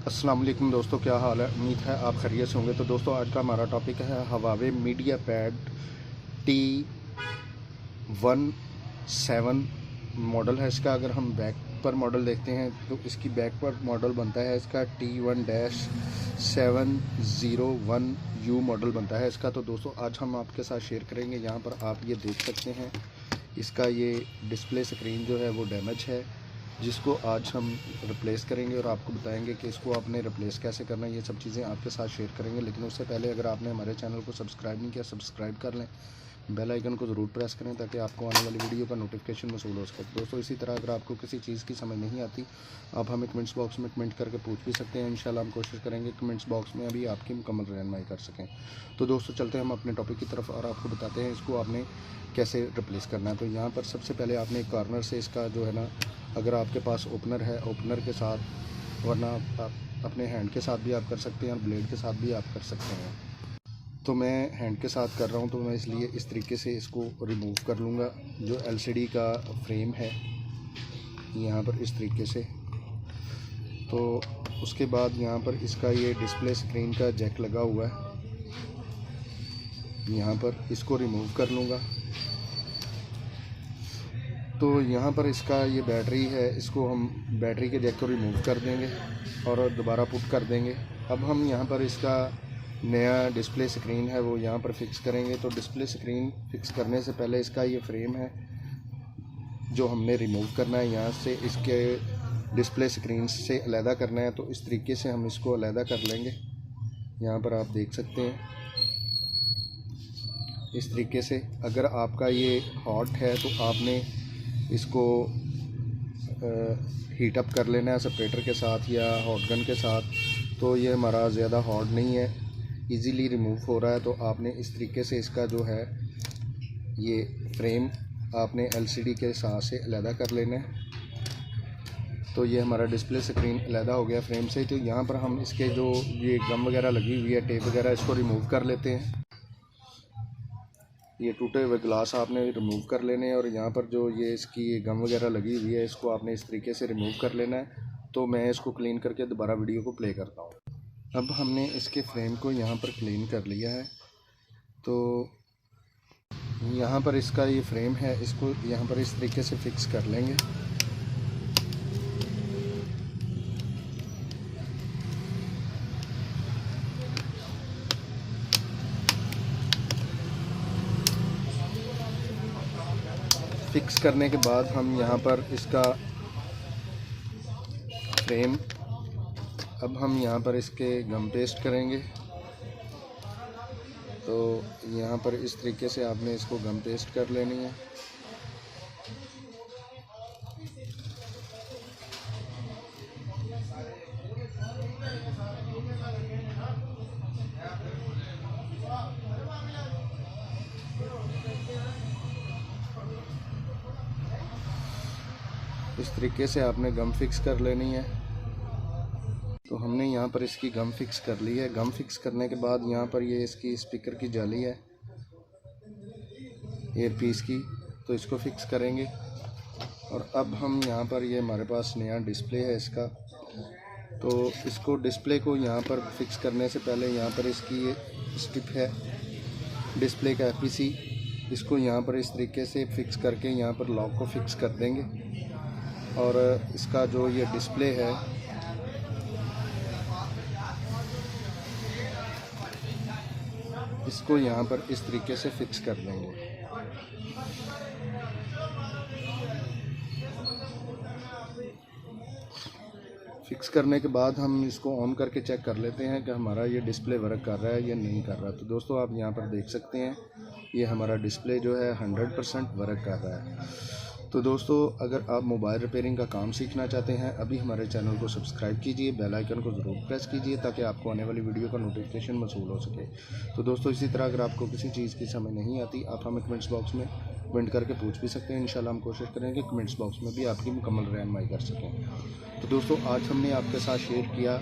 अस्सलाम वालेकुम दोस्तों, क्या हाल है। उम्मीद है आप खैरियत से होंगे। तो दोस्तों आज का हमारा टॉपिक है Huawei media pad T17 model है इसका। अगर हम बैक पर मॉडल देखते हैं तो इसकी बैक पर मॉडल बनता है इसका T1-701U मॉडल बनता है इसका। तो दोस्तों आज हम आपके साथ शेयर करेंगे। यहाँ पर आप ये देख सकते हैं इसका ये डिस्प्ले स्क्रीन जो है वो डैमेज है, जिसको आज हम रिप्लेस करेंगे और आपको बताएंगे कि इसको आपने रिप्लेस कैसे करना है। ये सब चीज़ें आपके साथ शेयर करेंगे। लेकिन उससे पहले अगर आपने हमारे चैनल को सब्सक्राइब नहीं किया, सब्सक्राइब कर लें, बेल आइकन को ज़रूर प्रेस करें ताकि आपको आने वाली वीडियो का नोटिफिकेशन मौसूल हो सके। दोस्तों इसी तरह अगर आपको किसी चीज़ की समझ नहीं आती, आप हमें कमेंट्स बॉक्स में कमेंट करके पूछ भी सकते हैं। इंशाल्लाह हम कोशिश करेंगे कमेंट्स बॉक्स में अभी आपकी मुकम्मल रहनुमाई कर सकें। तो दोस्तों चलते हैं हम अपने टॉपिक की तरफ और आपको बताते हैं इसको आपने कैसे रिप्लेस करना है। तो यहाँ पर सबसे पहले आपने एक कॉर्नर से इसका जो है ना, अगर आपके पास ओपनर है, ओपनर के साथ, वरना आप अपने हैंड के साथ भी आप कर सकते हैं और ब्लेड के साथ भी आप कर सकते हैं। तो मैं हैंड के साथ कर रहा हूँ, तो मैं इसलिए इस तरीके से इसको रिमूव कर लूँगा। जो एलसीडी का फ्रेम है यहाँ पर इस तरीके से। तो उसके बाद यहाँ पर इसका ये डिस्प्ले स्क्रीन का जैक लगा हुआ है, यहाँ पर इसको रिमूव कर लूँगा। तो यहाँ पर इसका ये बैटरी है, इसको हम बैटरी के जैक को रिमूव कर देंगे और दोबारा पुट कर देंगे। अब हम यहाँ पर इसका नया डिस्प्ले स्क्रीन है वो यहाँ पर फिक्स करेंगे। तो डिस्प्ले स्क्रीन फिक्स करने से पहले इसका ये फ्रेम है जो हमने रिमूव करना है, यहाँ से इसके डिस्प्ले स्क्रीन से अलहदा करना है। तो इस तरीके से हम इसको अलहदा कर लेंगे। यहाँ पर आप देख सकते हैं इस तरीके से। अगर आपका ये हॉट है तो आपने इसको हीट अप कर लेना है सेपरेटर के साथ या हॉट गन के साथ। तो ये हमारा ज़्यादा हॉट नहीं है, इजीली रिमूव हो रहा है। तो आपने इस तरीके से इसका जो है ये फ्रेम आपने एलसीडी के साथ से अलहदा कर लेना है। तो ये हमारा डिस्प्ले स्क्रीन अलहदा हो गया फ्रेम से। तो यहाँ पर हम इसके जो ये गम वगैरह लगी हुई है, टेप वगैरह, इसको रिमूव कर लेते हैं। ये टूटे हुए ग्लास आपने रिमूव कर लेने हैं और यहाँ पर जो ये इसकी गम वगैरह लगी हुई है इसको आपने इस तरीके से रिमूव कर लेना है। तो मैं इसको क्लीन करके दोबारा वीडियो को प्ले करता हूँ। अब हमने इसके फ्रेम को यहाँ पर क्लीन कर लिया है। तो यहाँ पर इसका ये फ्रेम है, इसको यहाँ पर इस तरीके से फिक्स कर लेंगे। फिक्स करने के बाद हम यहाँ पर इसका फ्रेम, अब हम यहाँ पर इसके गम पेस्ट करेंगे। तो यहाँ पर इस तरीके से आपने इसको गम पेस्ट कर लेनी है। इस तरीके से आपने गम फिक्स कर लेनी है। तो हमने यहाँ पर इसकी गम फिक्स कर ली है। गम फिक्स करने के बाद यहाँ पर ये इसकी स्पीकर की जाली है एयर पीस की, तो इसको फिक्स करेंगे। और अब हम यहाँ पर ये हमारे पास नया डिस्प्ले है इसका। तो इसको डिस्प्ले को यहाँ पर फिक्स करने से पहले यहाँ पर इसकी ये स्ट्रिप है डिस्प्ले का एपीसी, इसको यहाँ पर इस तरीके से फिक्स करके यहाँ पर लॉक को फिक्स कर देंगे। और इसका जो ये डिस्प्ले है इसको यहाँ पर इस तरीके से फिक्स कर देंगे। फिक्स करने के बाद हम इसको ऑन करके चेक कर लेते हैं कि हमारा ये डिस्प्ले वर्क कर रहा है या नहीं कर रहा। तो दोस्तों आप यहाँ पर देख सकते हैं ये हमारा डिस्प्ले जो है 100% वर्क कर रहा है। तो दोस्तों अगर आप मोबाइल रिपेयरिंग का काम सीखना चाहते हैं, अभी हमारे चैनल को सब्सक्राइब कीजिए, बेल आइकन को ज़रूर प्रेस कीजिए ताकि आपको आने वाली वीडियो का नोटिफिकेशन मौसूल हो सके। तो दोस्तों इसी तरह अगर आपको किसी चीज़ की समझ नहीं आती, आप हमें कमेंट्स बॉक्स में कमेंट करके पूछ भी सकते हैं। इंशाल्लाह हम कोशिश करेंगे कमेंट्स बॉक्स में भी आपकी मुकम्मल रहनुमाई कर सकें। तो दोस्तों आज हमने आपके साथ शेयर किया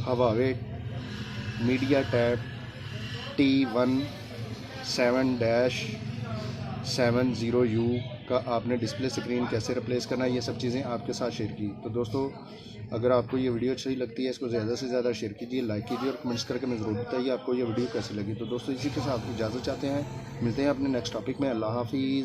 हवावे मीडिया टैब T17-70U का आपने डिस्प्ले स्क्रीन कैसे रिप्लेस करना है, ये सब चीज़ें आपके साथ शेयर की। तो दोस्तों अगर आपको ये वीडियो अच्छी लगती है इसको ज़्यादा से ज़्यादा शेयर कीजिए, लाइक कीजिए और कमेंट्स करके हमें ज़रूर बताइए आपको ये वीडियो कैसी लगी। तो दोस्तों इसी के साथ इजाज़त चाहते हैं, मिलते हैं अपने नेक्स्ट टॉपिक में। अल्लाह हाफिज़।